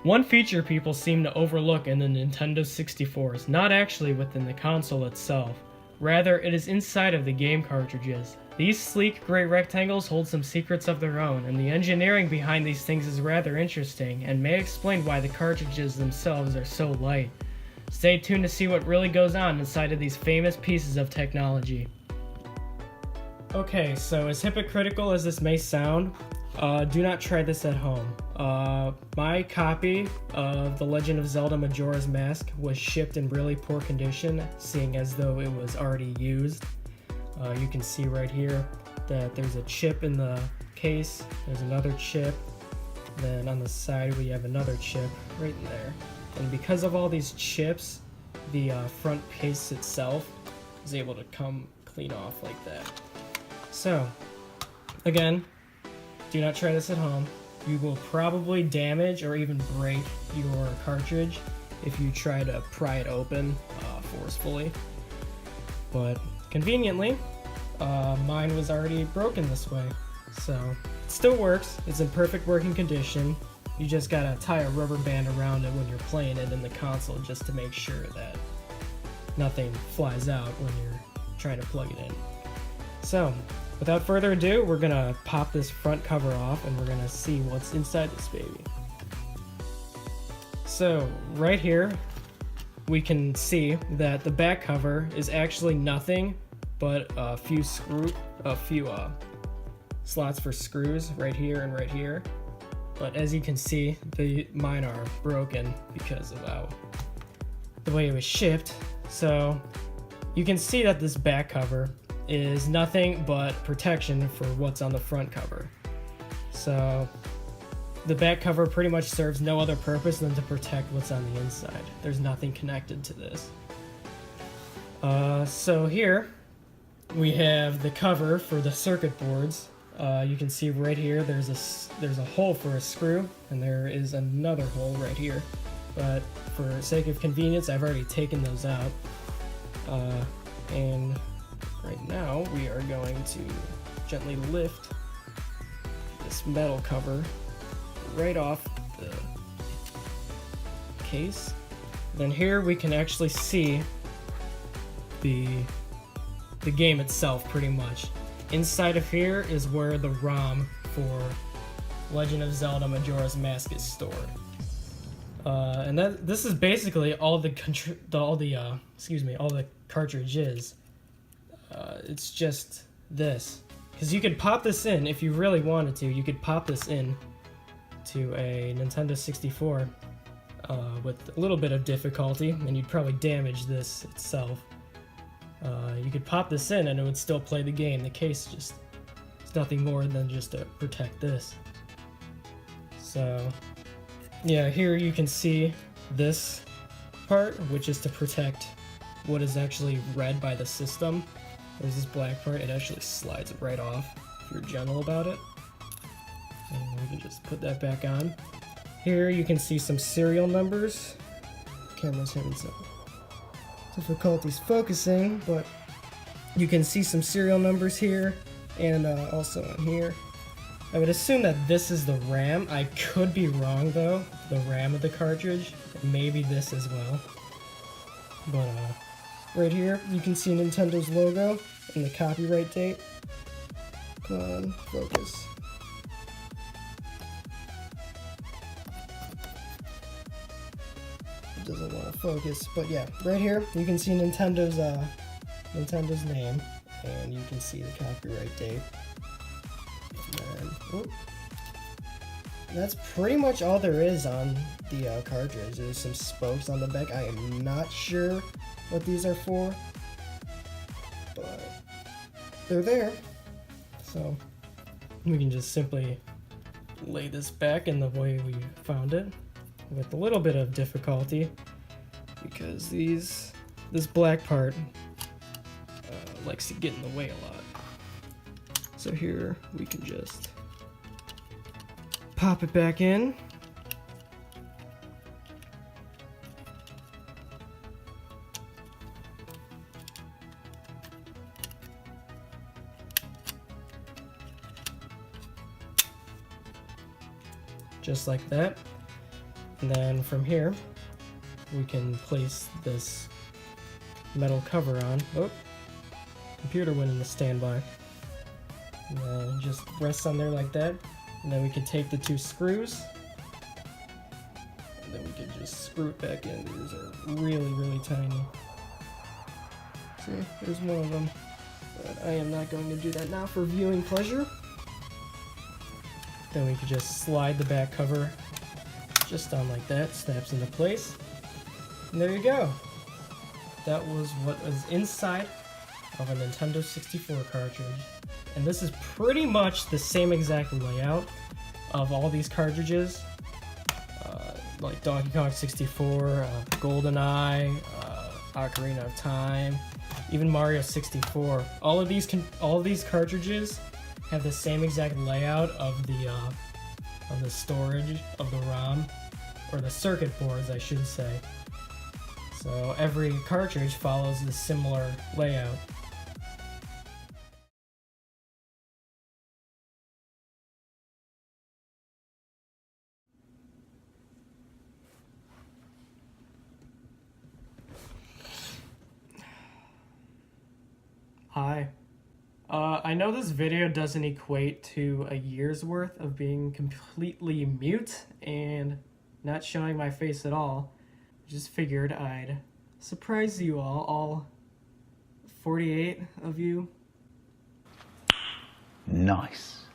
One feature people seem to overlook in the Nintendo 64 is not actually within the console itself. Rather, it is inside of the game cartridges. These sleek gray rectangles hold some secrets of their own, and the engineering behind these things is rather interesting and may explain why the cartridges themselves are so light. Stay tuned to see what really goes on inside of these famous pieces of technology. Okay, so as hypocritical as this may sound, do not try this at home. My copy of The Legend of Zelda Majora's Mask was shipped in really poor condition, seeing as though it was already used. You can see right here that there's a chip in the case, there's another chip, then on the side we have another chip right in there. And because of all these chips, the front case itself is able to come clean off like that. So, again, do not try this at home. You will probably damage or even break your cartridge if you try to pry it open forcefully. But conveniently, mine was already broken this way. So, it still works. It's in perfect working condition. You just gotta tie a rubber band around it when you're playing it in the console just to make sure that nothing flies out when you're trying to plug it in. So, without further ado, we're gonna pop this front cover off and we're gonna see what's inside this baby. So, right here, we can see that the back cover is actually nothing but a few slots for screws right here and right here. But as you can see, mine are broken because of the way it was shipped. So you can see that this back cover is nothing but protection for what's on the front cover. So the back cover pretty much serves no other purpose than to protect what's on the inside. There's nothing connected to this. So here we have the cover for the circuit boards. You can see right here there's a hole for a screw, and there is another hole right here. But for sake of convenience, I've already taken those out. And right now we are going to gently lift this metal cover right off the case. Then here we can actually see the game itself pretty much. Inside of here is where the ROM for Legend of Zelda Majora's Mask is stored. And this is basically all the cartridge is. It's just this. Because you could pop this in if you really wanted to. You could pop this in to a Nintendo 64 with a little bit of difficulty, and you'd probably damage this itself. You could pop this in and it would still play the game. The case just is nothing more than just to protect this. So yeah, here you can see this part, which is to protect what is actually read by the system. There's this black part, it actually slides right off if you're gentle about it. And we can just put that back on. Here you can see some serial numbers. Camera's having some difficulties focusing, but you can see some serial numbers here and also on here. I would assume that this is the RAM. I could be wrong though, the RAM of the cartridge. Maybe this as well. But right here you can see Nintendo's logo and the copyright date. Come on, focus. Doesn't want to focus, but yeah, right here you can see Nintendo's name, and you can see the copyright date. And then, that's pretty much all there is on the cartridge. There's some spokes on the back. I am not sure what these are for, but they're there. So we can just simply lay this back in the way we found it, with a little bit of difficulty, because this black part likes to get in the way a lot. So here we can just pop it back in. Just like that. And then from here, we can place this metal cover on. Oh, computer went into standby. And then just rests on there like that. And then we can take the two screws. And then we can just screw it back in. These are really, really tiny. See, there's one of them. But I am not going to do that now for viewing pleasure. Then we can just slide the back cover just on like that, snaps into place. And there you go. That was what was inside of a Nintendo 64 cartridge. And this is pretty much the same exact layout of all these cartridges. Like Donkey Kong 64, GoldenEye, Ocarina of Time, even Mario 64. All of these cartridges have the same exact layout of the storage of the ROM, or the circuit boards, I should say. So every cartridge follows the similar layout. Hi. I know this video doesn't equate to a year's worth of being completely mute and not showing my face at all. Just figured I'd surprise you all 48 of you. Nice.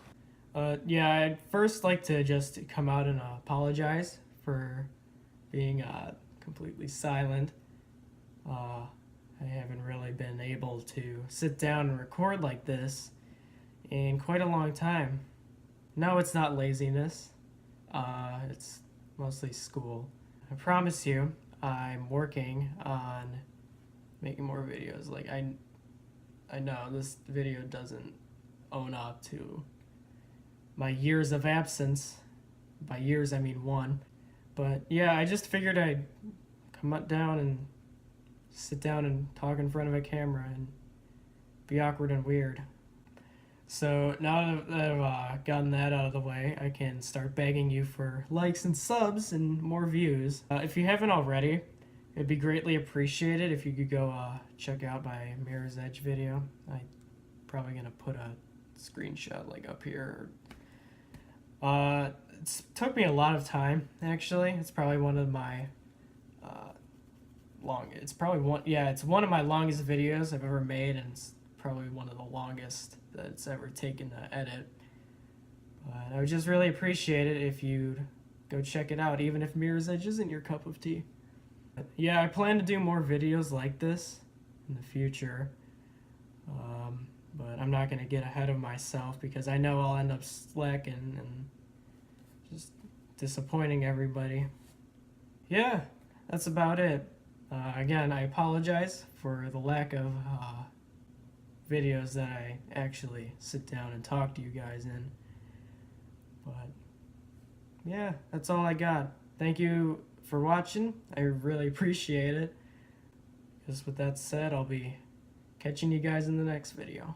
Yeah, I'd first like to just come out and apologize for being completely silent. I haven't really been able to sit down and record like this in quite a long time. No, it's not laziness. It's mostly school. I promise you, I'm working on making more videos. Like, I know this video doesn't own up to my years of absence. By years, I mean one. But yeah, I just figured I'd come down and sit down and talk in front of a camera and be awkward and weird. So now that I've gotten that out of the way, I can start begging you for likes and subs and more views. If you haven't already, it'd be greatly appreciated if you could go check out my Mirror's Edge video. I'm probably gonna put a screenshot like up here. It took me a lot of time, actually. It's probably one of my it's one of my longest videos I've ever made, and it's probably one of the longest that it's ever taken to edit. But I would just really appreciate it if you'd go check it out, even if Mirror's Edge isn't your cup of tea. But yeah, I plan to do more videos like this in the future, but I'm not going to get ahead of myself because I know I'll end up slacking and just disappointing everybody. Yeah, that's about it. Again, I apologize for the lack of videos that I actually sit down and talk to you guys in. But yeah, that's all I got. Thank you for watching. I really appreciate it. Just with that said, I'll be catching you guys in the next video.